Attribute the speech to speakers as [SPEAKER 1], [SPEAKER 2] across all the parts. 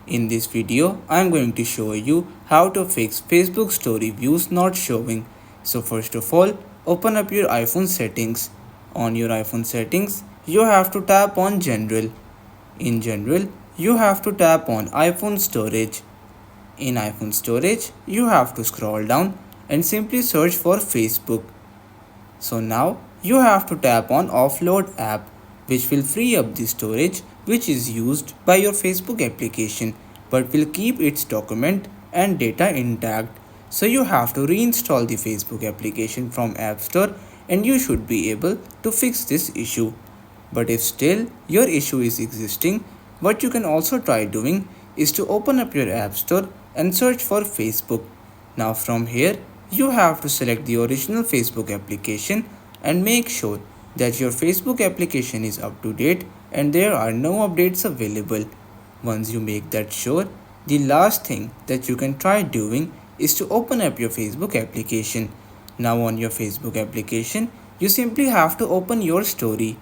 [SPEAKER 1] In this video, I am going to show you how to fix Facebook story views not showing. So first of all, open up your iPhone settings. On your iPhone settings, you have to tap on General. In General, you have to tap on iPhone storage. In iPhone storage, you have to scroll down and simply search for Facebook. So now you have to tap on Offload app, which will free up the storage which is used by your Facebook application but will keep its document and data intact. So you have to reinstall the Facebook application from App Store and you should be able to fix this issue. But if still your issue is existing, what you can also try doing is to open up your App Store and search for Facebook. Now from here, you have to select the original Facebook application and make sure that your Facebook application is up to date and there are no updates available. Once you make that sure, the last thing that you can try doing is to open up your Facebook application. Now on your Facebook application, you simply have to open your story.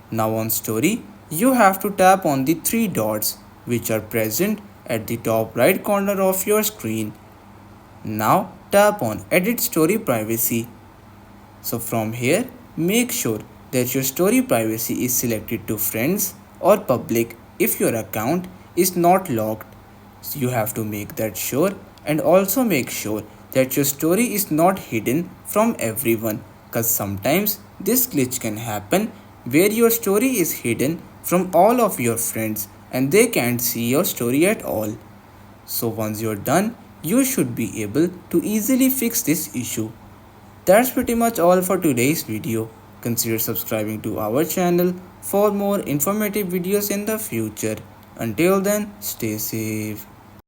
[SPEAKER 1] Now on story, you have to tap on the three dots which are present at the top right corner of your screen. Now tap on edit story privacy. So from here, make sure that your story privacy is selected to friends or public if your account is not locked. So you have to make that sure and also make sure that your story is not hidden from everyone, because sometimes this glitch can happen where your story is hidden from all of your friends and they can't see your story at all. So once you're done, you should be able to easily fix this issue. That's pretty much all for today's video. Consider subscribing to our channel for more informative videos in the future. Until then, stay safe.